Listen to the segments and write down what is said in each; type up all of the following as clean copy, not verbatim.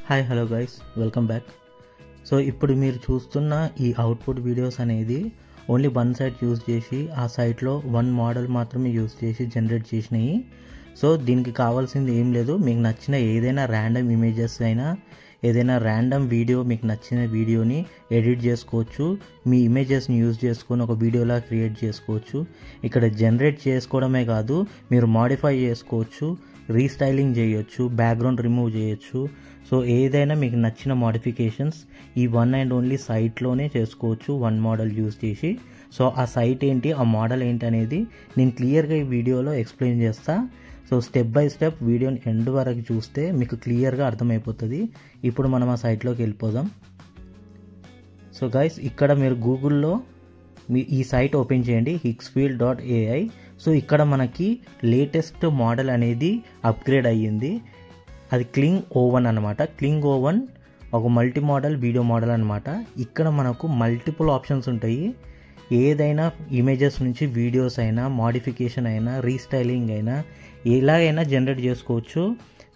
Hi hello guys, welcome back. So ఇప్పుడు మీరు చూస్తున్న ఈ అవుట్పుట్ వీడియోస్ అనేది ఓన్లీ వన్ సైట్ యూజ్ చేసి ఆ సైట్లో వన్ మోడల్ మాత్రమే యూజ్ చేసి జనరేట్ చేసినాయి. సో దీనికి కావాల్సింది ఏం లేదు, మీకు నచ్చిన ఏదైనా ర్యాండమ్ ఇమేజెస్ అయినా ఏదైనా ర్యాండమ్ వీడియో మీకు నచ్చిన వీడియోని ఎడిట్ చేసుకోవచ్చు. మీ ఇమేజెస్ని యూజ్ చేసుకొని ఒక వీడియోలా క్రియేట్ చేసుకోవచ్చు. ఇక్కడ జనరేట్ చేసుకోవడమే కాదు, మీరు మాడిఫై చేసుకోవచ్చు, రీస్టైలింగ్ చేయొచ్చు, బ్యాక్గ్రౌండ్ రిమూవ్ చేయొచ్చు. సో ఏదైనా మీకు నచ్చిన మోడిఫికేషన్స్ ఈ వన్ అండ్ ఓన్లీ సైట్లోనే చేసుకోవచ్చు, వన్ మోడల్ యూజ్ చేసి. సో ఆ సైట్ ఏంటి, ఆ మోడల్ ఏంటి అనేది నేను క్లియర్గా ఈ వీడియోలో ఎక్స్ప్లెయిన్ చేస్తా. సో స్టెప్ బై స్టెప్ వీడియోని ఎండ్ వరకు చూస్తే మీకు క్లియర్గా అర్థమైపోతుంది. ఇప్పుడు మనం ఆ సైట్లోకి వెళ్ళిపోదాం. సో గైస్, ఇక్కడ మీరు గూగుల్లో ఈ సైట్ ఓపెన్ చేయండి, hixfield.ai. సో ఇక్కడ మనకి లేటెస్ట్ మోడల్ అనేది అప్గ్రేడ్ అయ్యింది. అది క్లింగ్ O1 అనమాట. క్లింగ్ O1 ఒక మల్టీ మోడల్ వీడియో మోడల్ అనమాట. ఇక్కడ మనకు మల్టిపుల్ ఆప్షన్స్ ఉంటాయి. ఏదైనా ఇమేజెస్ నుంచి వీడియోస్ అయినా, మోడిఫికేషన్ అయినా, రీస్టైలింగ్ అయినా, ఎలాగైనా జనరేట్ చేసుకోవచ్చు.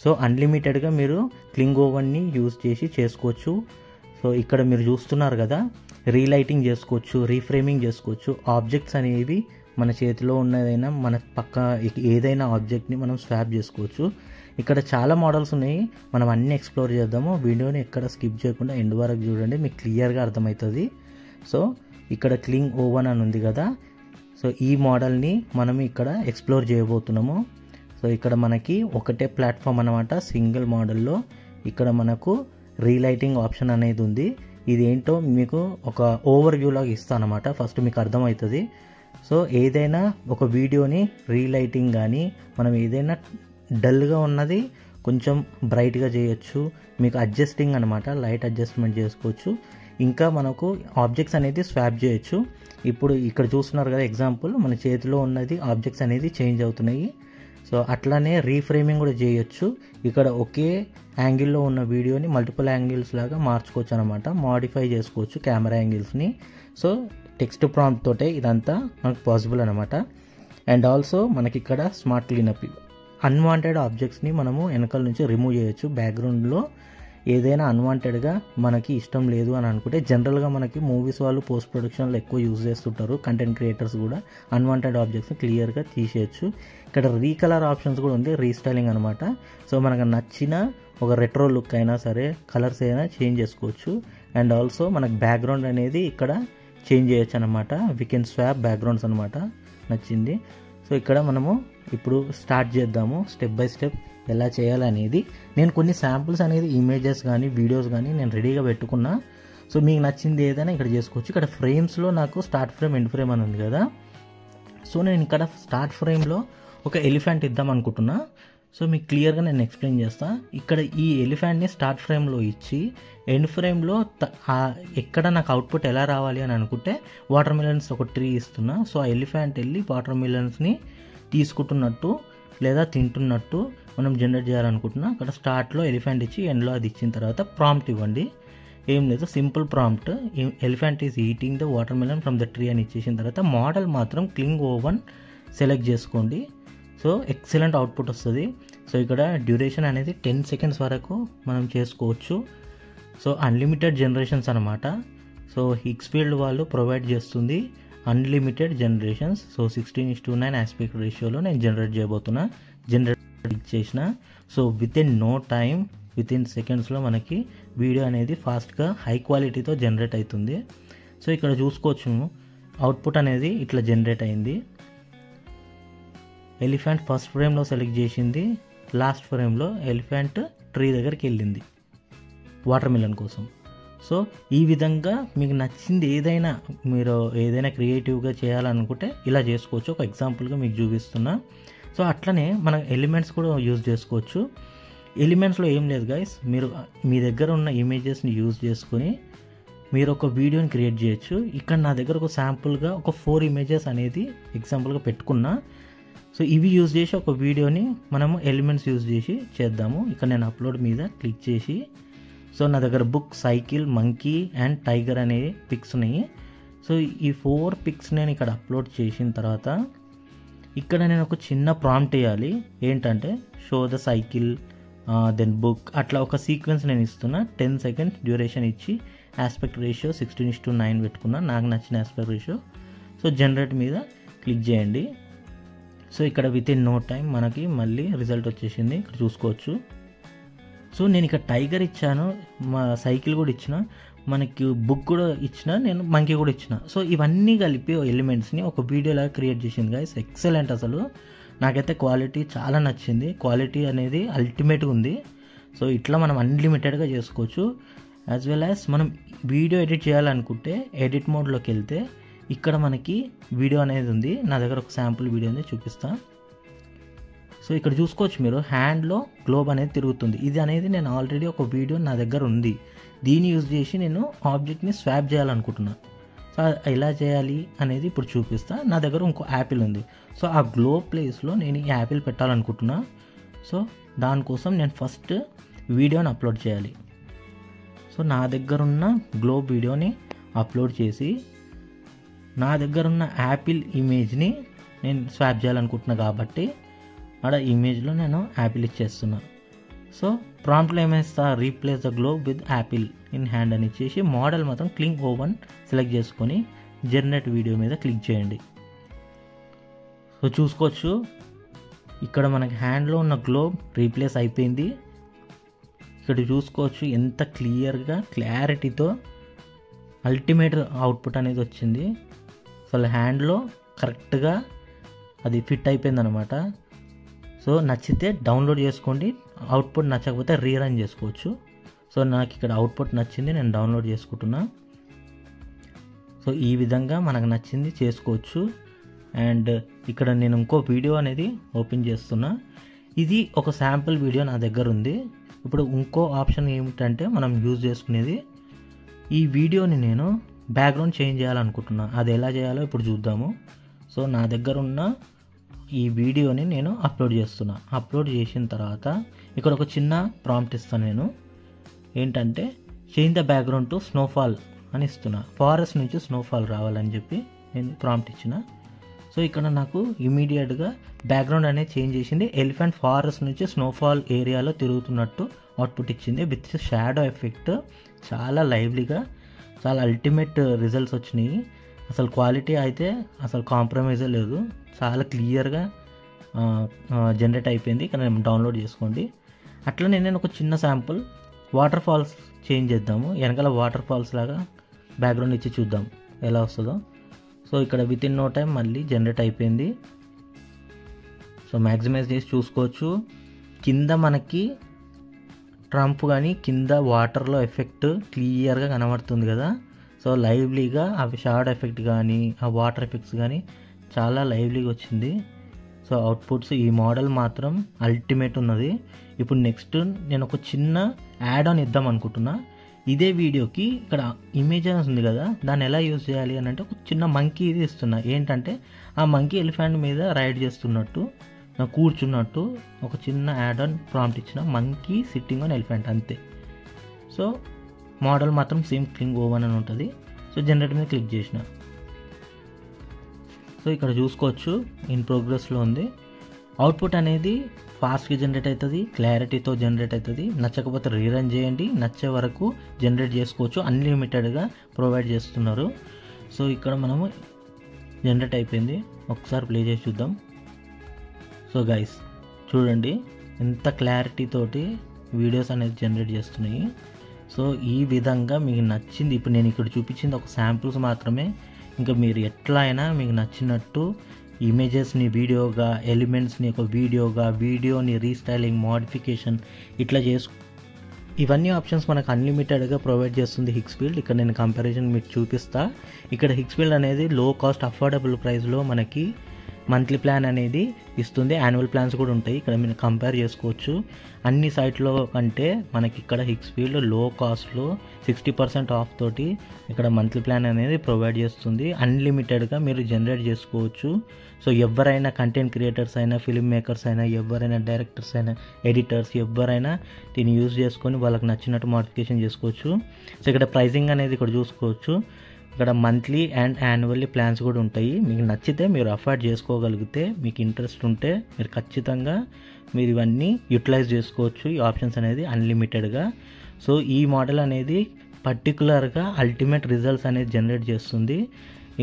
సో అన్లిమిటెడ్గా మీరు క్లింగ్ O1ని యూజ్ చేసి చేసుకోవచ్చు. సో ఇక్కడ మీరు చూస్తున్నారు కదా, రీలైటింగ్ చేసుకోవచ్చు, రీఫ్రేమింగ్ చేసుకోవచ్చు. ఆబ్జెక్ట్స్ అనేవి మన చేతిలో ఉన్నదైనా మన పక్క ఏదైనా ఆబ్జెక్ట్ని మనం స్వాప్ చేసుకోవచ్చు. ఇక్కడ చాలా మోడల్స్ ఉన్నాయి, మనం అన్నీ ఎక్స్ప్లోర్ చేద్దాము. వీడియోని ఎక్కడ స్కిప్ చేయకుండా ఎండ్ వరకు చూడండి, మీకు క్లియర్గా అర్థమవుతుంది. సో ఇక్కడ క్లింగ్ O1 అని ఉంది కదా, సో ఈ మోడల్ని మనం ఇక్కడ ఎక్స్ప్లోర్ చేయబోతున్నాము. సో ఇక్కడ మనకి ఒకటే ప్లాట్ఫామ్ అనమాట, సింగిల్ మోడల్లో. ఇక్కడ మనకు రీలైటింగ్ ఆప్షన్ అనేది ఉంది. ఇది ఏంటో మీకు ఒక ఓవర్ వ్యూ లాగా ఇస్తాను అనమాట, ఫస్ట్ మీకు అర్థమవుతుంది. సో ఏదైనా ఒక వీడియోని రీలైటింగ్ కానీ, మనం ఏదైనా డల్గా ఉన్నది కొంచెం బ్రైట్గా చేయొచ్చు. మీకు అడ్జస్టింగ్ అనమాట, లైట్ అడ్జస్ట్మెంట్ చేసుకోవచ్చు. ఇంకా మనకు ఆబ్జెక్ట్స్ అనేది స్వాప్ చేయొచ్చు. ఇప్పుడు ఇక్కడ చూస్తున్నారు కదా ఎగ్జాంపుల్, మన చేతిలో ఉన్నది ఆబ్జెక్ట్స్ అనేది చేంజ్ అవుతున్నాయి. సో అట్లానే రీఫ్రేమింగ్ కూడా చేయొచ్చు. ఇక్కడ ఒకే యాంగిల్లో ఉన్న వీడియోని మల్టిపుల్ యాంగిల్స్ లాగా మార్చుకోవచ్చు అనమాట, మాడిఫై చేసుకోవచ్చు కెమెరా యాంగిల్స్ని. సో టెక్స్ట్ ప్రాంప్ట్ తోటే ఇదంతా మనకు పాసిబుల్ అనమాట. అండ్ ఆల్సో మనకి ఇక్కడ స్మార్ట్ క్లీనప్, అన్వాంటెడ్ ఆబ్జెక్ట్స్ని మనము వెనకాల నుంచి రిమూవ్ చేయొచ్చు. బ్యాక్గ్రౌండ్లో ఏదైనా అన్వాంటెడ్గా మనకి ఇష్టం లేదు అని అనుకుంటే, జనరల్గా మనకి మూవీస్ వాళ్ళు పోస్ట్ ప్రొడక్షన్లో ఎక్కువ యూజ్ చేస్తుంటారు, కంటెంట్ క్రియేటర్స్ కూడా అన్వాంటెడ్ ఆబ్జెక్ట్స్ని క్లియర్గా తీసేయచ్చు. ఇక్కడ రీకలర్ ఆప్షన్స్ కూడా ఉంది, రీస్టైలింగ్ అనమాట. సో మనకు నచ్చిన ఒక రెట్రో లుక్ అయినా సరే, కలర్స్ అయినా చేంజ్ చేసుకోవచ్చు. అండ్ ఆల్సో మనకు బ్యాక్గ్రౌండ్ అనేది ఇక్కడ చేంజ్ చేయొచ్చు అనమాట. వీ కెన్ స్వాప్ బ్యాక్గ్రౌండ్స్ అనమాట నచ్చింది. సో ఇక్కడ మనము ఇప్పుడు స్టార్ట్ చేద్దాము, స్టెప్ బై స్టెప్ ఎలా చేయాలనేది. నేను కొన్ని శాంపుల్స్ అనేది ఇమేజెస్ కానీ వీడియోస్ కానీ నేను రెడీగా పెట్టుకున్నా. సో మీకు నచ్చింది ఏదైనా ఇక్కడ చేసుకోవచ్చు. ఇక్కడ ఫ్రేమ్స్లో నాకు స్టార్ట్ ఫ్రేమ్, ఎండ్ ఫ్రేమ్ అని ఉంది కదా. సో నేను ఇక్కడ స్టార్ట్ ఫ్రేమ్లో ఒక ఎలిఫెంట్ ఇద్దాం అనుకుంటున్నా. సో మీకు క్లియర్గా నేను ఎక్స్ప్లెయిన్ చేస్తా. ఇక్కడ ఈ ఎలిఫెంట్ని స్టార్ట్ ఫ్రేమ్లో ఇచ్చి, ఎండ్ ఫ్రేమ్లో ఎక్కడ నాకు అవుట్పుట్ ఎలా రావాలి అని అనుకుంటే వాటర్ మిలన్స్ ఒక ట్రీ ఇస్తున్నా. సో ఆ ఎలిఫెంట్ వెళ్ళి వాటర్ మిలన్స్ని తీసుకుంటున్నట్టు లేదా తింటున్నట్టు మనం జనరేట్ చేయాలనుకుంటున్నా. అక్కడ స్టార్ట్లో ఎలిఫెంట్ ఇచ్చి ఎండ్లో అది ఇచ్చిన తర్వాత ప్రాంప్ట్ ఇవ్వండి. ఏం లేదు, simple prompt, elephant is eating the water melon from the tree అని ఇచ్చేసిన తర్వాత మోడల్ మాత్రం క్లింగ్ O1 సెలెక్ట్ చేసుకోండి. సో ఎక్సలెంట్ అవుట్పుట్ వస్తుంది. సో ఇక్కడ డ్యూరేషన్ అనేది 10 seconds వరకు మనం చేసుకోవచ్చు. సో అన్లిమిటెడ్ జనరేషన్స్ అనమాట. సో హిక్స్ఫీల్డ్ వాళ్ళు ప్రొవైడ్ చేస్తుంది అన్లిమిటెడ్ జనరేషన్స్. సో 16:9 ఆస్పెక్ట్ రేషియోలో నేను జనరేట్ చేయబోతున్నా. జనరేట్ చేసిన సో విత్ ఇన్ సెకండ్స్లో మనకి వీడియో అనేది ఫాస్ట్గా హై క్వాలిటీతో జనరేట్ అవుతుంది. సో ఇక్కడ చూసుకోవచ్చు అవుట్పుట్ అనేది ఇట్లా జనరేట్ అయింది. ఎలిఫెంట్ ఫస్ట్ ఫ్రేమ్లో సెలెక్ట్ చేసింది, లాస్ట్ ఫ్రేమ్లో ఎలిఫెంట్ ట్రీ దగ్గరికి వెళ్ళింది వాటర్ మిలన్ కోసం. సో ఈ విధంగా మీకు నచ్చింది ఏదైనా, మీరు ఏదైనా క్రియేటివ్గా చేయాలనుకుంటే ఇలా చేసుకోవచ్చు. ఒక ఎగ్జాంపుల్గా మీకు చూపిస్తున్నా. సో అట్లనే మనం ఎలిమెంట్స్ కూడా యూజ్ చేసుకోవచ్చు. ఎలిమెంట్స్లో ఏం లేదు గైస్, మీరు మీ దగ్గర ఉన్న ఇమేజెస్ని యూజ్ చేసుకొని మీరు ఒక వీడియోని క్రియేట్ చేయొచ్చు. ఇక్కడ నా దగ్గర ఒక శాంపుల్గా ఒక 4 ఇమేజెస్ అనేది ఎగ్జాంపుల్గా పెట్టుకున్నా. సో ఇవి యూజ్ చేసి ఒక వీడియోని మనము ఎలిమెంట్స్ యూజ్ చేసి చేద్దాము. ఇక్కడ నేను అప్లోడ్ మీద క్లిక్ చేసి, సో నా దగ్గర book, cycle, monkey and tiger అనే పిక్స్ ఉన్నాయి. సో ఈ 4 పిక్స్ నేను ఇక్కడ అప్లోడ్ చేసిన తర్వాత ఇక్కడ నేను ఒక చిన్న ప్రాంప్ట్ వేయాలి. ఏంటంటే show the cycle then book, అట్లా ఒక సీక్వెన్స్ నేను ఇస్తున్నా. 10 seconds డ్యూరేషన్ ఇచ్చి ఆస్పెక్ట్ రేషియో 16:9 పెట్టుకున్నా, నాకు నచ్చిన ఆస్పెక్ట్ రేషియో. సో జనరేట్ మీద క్లిక్ చేయండి. సో ఇక్కడ విత్ ఇన్ నో టైం మనకి మళ్ళీ రిజల్ట్ వచ్చేసింది, ఇక్కడ చూసుకోవచ్చు. సో నేను ఇక్కడ టైగర్ ఇచ్చాను, మా సైకిల్ కూడా ఇచ్చిన, మనకి బుక్ కూడా ఇచ్చిన, నేను మంకీ కూడా ఇచ్చిన. సో ఇవన్నీ కలిపి ఎలిమెంట్స్ని ఒక వీడియోలాగా క్రియేట్ చేసింది గైస్. ఎక్సలెంట్ అసలు. నాకైతే క్వాలిటీ చాలా నచ్చింది, క్వాలిటీ అనేది అల్టిమేట్గా ఉంది. సో ఇట్లా మనం అన్లిమిటెడ్గా చేసుకోవచ్చు. యాజ్ వెల్ యాజ్ మనం వీడియో ఎడిట్ చేయాలనుకుంటే ఎడిట్ మోడ్లోకి వెళ్తే ఇక్కడ మనకి వీడియో అనేది ఉంది. నా దగ్గర ఒక శాంపుల్ వీడియో ఉంది, చూపిస్తా. సో ఇక్కడ చూసుకోవచ్చు మీరు, హ్యాండ్లో గ్లోబ్ అనేది తిరుగుతుంది. ఇది అనేది నేను ఆల్రెడీ ఒక వీడియో నా దగ్గర ఉంది, దీన్ని యూజ్ చేసి నేను ఆబ్జెక్ట్ని స్వాప్ చేయాలనుకుంటున్నా. సో ఎలా చేయాలి అనేది ఇప్పుడు చూపిస్తా. నా దగ్గర ఇంకో యాపిల్ ఉంది. సో ఆ గ్లోబ్ ప్లేస్లో నేను ఈ యాపిల్ పెట్టాలనుకుంటున్నా. సో దానికోసం నేను ఫస్ట్ వీడియోని అప్లోడ్ చేయాలి. సో నా దగ్గర ఉన్న గ్లోబ్ వీడియోని అప్లోడ్ చేసి నా దగ్గర ఉన్న యాపిల్ ఇమేజ్ని నేను స్వాప్ చేయాలనుకుంటున్నా కాబట్టి ఆడ ఇమేజ్లో నేను యాపిల్ ఇచ్చేస్తున్నా. సో ప్రాంప్ట్లో ఏమేస్తా, replace the globe with apple in hand అని ఇచ్చేసి మోడల్ మాత్రం క్లింగ్ ఓవన్ సెలెక్ట్ చేసుకొని జనరేట్ వీడియో మీద క్లిక్ చేయండి. సో చూసుకోవచ్చు ఇక్కడ మనకి హ్యాండ్లో ఉన్న గ్లోబ్ రీప్లేస్ అయిపోయింది. ఇక్కడ చూసుకోవచ్చు ఎంత క్లియర్గా క్లారిటీతో అల్టిమేట్ అవుట్పుట్ అనేది వచ్చింది. అసలు హ్యాండ్లో కరెక్ట్గా అది ఫిట్ అయిపోయింది అనమాట. సో నచ్చితే డౌన్లోడ్ చేసుకోండి, అవుట్పుట్ నచ్చకపోతే రీరన్ చేసుకోవచ్చు. సో నాకు ఇక్కడ అవుట్పుట్ నచ్చింది, నేను డౌన్లోడ్ చేసుకుంటున్నా. సో ఈ విధంగా మనకు నచ్చింది చేసుకోవచ్చు. అండ్ ఇక్కడ నేను ఇంకో వీడియో అనేది ఓపెన్ చేస్తున్నా. ఇది ఒక శాంపుల్ వీడియో నా దగ్గర ఉంది. ఇప్పుడు ఇంకో ఆప్షన్ ఏమిటంటే మనం యూజ్ చేసుకునేది, ఈ వీడియోని నేను బ్యాక్గ్రౌండ్ చేంజ్ చేయాలనుకుంటున్నా. అది ఎలా చేయాలో ఇప్పుడు చూద్దాము. సో నా దగ్గర ఉన్న ఈ వీడియోని నేను అప్లోడ్ చేస్తున్నా. అప్లోడ్ చేసిన తర్వాత ఇక్కడ ఒక చిన్న ప్రాంప్ట్ ఇస్తాను నేను, ఏంటంటే change the background to snowfall అని ఇస్తున్నా. ఫారెస్ట్ నుంచి స్నోఫాల్ రావాలని చెప్పి నేను ప్రాంప్ట్ ఇచ్చిన. సో ఇక్కడ నాకు ఇమీడియట్గా బ్యాక్గ్రౌండ్ అనేది చేంజ్ చేసింది. ఎలిఫెంట్ ఫారెస్ట్ నుంచి స్నోఫాల్ ఏరియాలో తిరుగుతున్నట్టు అవుట్పుట్ ఇచ్చింది విత్ షాడో ఎఫెక్ట్. చాలా లైవ్లీగా, చాలా అల్టిమేట్ రిజల్ట్స్ వచ్చినాయి. అసలు క్వాలిటీ అయితే అసలు కాంప్రమైజే లేదు, చాలా క్లియర్గా జనరేట్ అయిపోయింది. ఇక్కడ నేను డౌన్లోడ్ చేసుకోండి. అట్లనే నేను ఒక చిన్న శాంపుల్ వాటర్ ఫాల్స్ చేంజ్ చేద్దాము, వెనకాల వాటర్ ఫాల్స్ లాగా బ్యాక్గ్రౌండ్ ఇచ్చి చూద్దాం ఎలా వస్తుందో. సో ఇక్కడ విత్ ఇన్ నో టైం మళ్ళీ జనరేట్ అయిపోయింది. సో మ్యాక్సిమైజ్ చేసి చూసుకోవచ్చు, కింద మనకి ట్రంప్ కానీ కింద వాటర్లో ఎఫెక్ట్ క్లియర్గా కనబడుతుంది కదా. సో లైవ్లీగా అవి షాడో ఎఫెక్ట్ కానీ ఆ వాటర్ ఎఫెక్ట్స్ కానీ చాలా లైవ్లీగా వచ్చింది. సో అవుట్పుట్స్ ఈ మోడల్ మాత్రం అల్టిమేట్ ఉన్నది. ఇప్పుడు నెక్స్ట్ నేను ఒక చిన్న యాడ్ ఆన్ ఇద్దాం అనుకుంటున్నా. ఇదే వీడియోకి ఇక్కడ ఇమేజెస్ ఉంది కదా, దాన్ని ఎలా యూజ్ చేయాలి అని అంటే ఒక చిన్న మంకీ ఇది ఇస్తున్నా. ఏంటంటే ఆ మంకీ ఎలిఫెంట్ మీద రైడ్ చేస్తున్నట్టు, కూర్చున్నట్టు ఒక చిన్న యాడ్ ఆన్ ప్రాంప్ట్ ఇచ్చిన, మంకీ సిట్టింగ్ ఆన్ ఎలిఫెంట్ అంతే. సో మోడల్ మాత్రం సేమ్ క్లింగ్ ఓవన్ అని ఉంటుంది. సో జనరేట్ మీద క్లిక్ చేసిన. సో ఇక్కడ చూసుకోవచ్చు ఇన్ ప్రోగ్రెస్లో ఉంది. అవుట్పుట్ అనేది ఫాస్ట్గా జనరేట్ అవుతుంది, క్లారిటీతో జనరేట్ అవుతుంది. నచ్చకపోతే రీరన్ చేయండి, నచ్చే వరకు జనరేట్ చేసుకోవచ్చు. అన్లిమిటెడ్గా ప్రొవైడ్ చేస్తున్నారు. సో ఇక్కడ మనము జనరేట్ అయిపోయింది, ఒకసారి ప్లే చేసి చూద్దాం. సో గైస్ చూడండి ఎంత క్లారిటీ తోటి వీడియోస్ అనేది జనరేట్ చేస్తున్నాయి. సో ఈ విధంగా మీకు నచ్చింది, ఇప్పుడు నేను ఇక్కడ చూపించింది ఒక శాంపుల్స్ మాత్రమే. ఇంకా మీరు ఎట్లా అయినా మీకు నచ్చినట్టు ఇమేజెస్ని వీడియోగా, ఎలిమెంట్స్ని ఒక వీడియోగా, వీడియోని రీస్టైలింగ్, మోడిఫికేషన్ ఇట్లా ఇవన్నీ ఆప్షన్స్ మనకు అన్లిమిటెడ్గా ప్రొవైడ్ చేస్తుంది హిక్స్ఫీల్డ్. ఇక్కడ నేను కంపారిజన్ మీకు చూపిస్తా. ఇక్కడ హిక్స్ఫీల్డ్ అనేది లో కాస్ట్ అఫోర్డబుల్ ప్రైస్లో మనకి మంత్లీ ప్లాన్ అనేది ఇస్తుంది. యాన్యువల్ ప్లాన్స్ కూడా ఉంటాయి, ఇక్కడ మీరు కంపేర్ చేసుకోవచ్చు. అన్ని సైట్లో కంటే మనకి ఇక్కడ హిక్స్ఫీల్డ్ లో కాస్ట్లో 60% ఆఫ్ తోటి ఇక్కడ మంత్లీ ప్లాన్ అనేది ప్రొవైడ్ చేస్తుంది. అన్లిమిటెడ్గా మీరు జనరేట్ చేసుకోవచ్చు. సో ఎవరైనా కంటెంట్ క్రియేటర్స్ అయినా, ఫిల్మ్ మేకర్స్ అయినా, ఎవరైనా డైరెక్టర్స్ అయినా, ఎడిటర్స్ ఎవరైనా దీన్ని యూజ్ చేసుకొని వాళ్ళకి నచ్చినట్టు మోడిఫికేషన్ చేసుకోవచ్చు. సో ఇక్కడ ప్రైజింగ్ అనేది ఇక్కడ చూసుకోవచ్చు. ఇక్కడ మంత్లీ అండ్ యాన్యువల్లీ ప్లాన్స్ కూడా ఉంటాయి. మీకు నచ్చితే మీరు అఫోర్డ్ చేసుకోగలిగితే, మీకు ఇంట్రెస్ట్ ఉంటే మీరు ఖచ్చితంగా మీరు ఇవన్నీ యూటిలైజ్ చేసుకోవచ్చు. ఈ ఆప్షన్స్ అనేది అన్లిమిటెడ్గా. సో ఈ మోడల్ అనేది పర్టికులర్గా అల్టిమేట్ రిజల్ట్స్ అనేది జనరేట్ చేస్తుంది.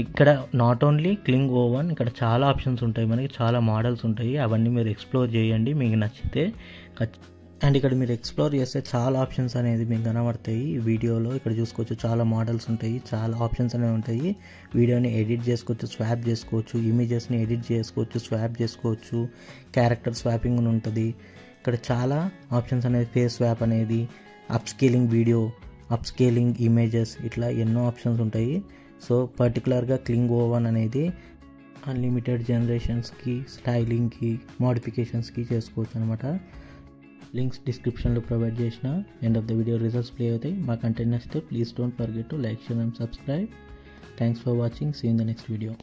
ఇక్కడ నాట్ ఓన్లీ క్లింగ్ ఓవన్, ఇక్కడ చాలా ఆప్షన్స్ ఉంటాయి, మనకి చాలా మోడల్స్ ఉంటాయి. అవన్నీ మీరు ఎక్స్ప్లోర్ చేయండి మీకు నచ్చితే. అండ్ ఇక్కడ మీరు ఎక్స్ప్లోర్ చేస్తే చాలా ఆప్షన్స్ అనేది మీకు కనబడతాయి వీడియోలో. ఇక్కడ చూసుకోవచ్చు చాలా మోడల్స్ ఉంటాయి, చాలా ఆప్షన్స్ అనేవి ఉంటాయి. వీడియోని ఎడిట్ చేసుకోవచ్చు, స్వాప్ చేసుకోవచ్చు, ఇమేజెస్ని ఎడిట్ చేసుకోవచ్చు, స్వాప్ చేసుకోవచ్చు, క్యారెక్టర్ స్వాపింగ్ ఉంటుంది. ఇక్కడ చాలా ఆప్షన్స్ అనేది, ఫేస్ స్వాప్ అనేది, అప్స్కేలింగ్ వీడియో, అప్స్కేలింగ్ ఇమేజెస్, ఇట్లా ఎన్నో ఆప్షన్స్ ఉంటాయి. సో పర్టికులర్గా క్లింగ్ ఓవన్ అనేది అన్లిమిటెడ్ జనరేషన్స్కి, స్టైలింగ్కి, మోడిఫికేషన్స్కి చేసుకోవచ్చు అనమాట. లింక్స్ డిస్క్రిప్షన్లో ప్రొవైడ్ చేసిన. End of the video results play అవుతాయి. మా కంటెంట్ నచ్చితే please don't forget to like, share and subscribe. Thanks for watching. See in the next video.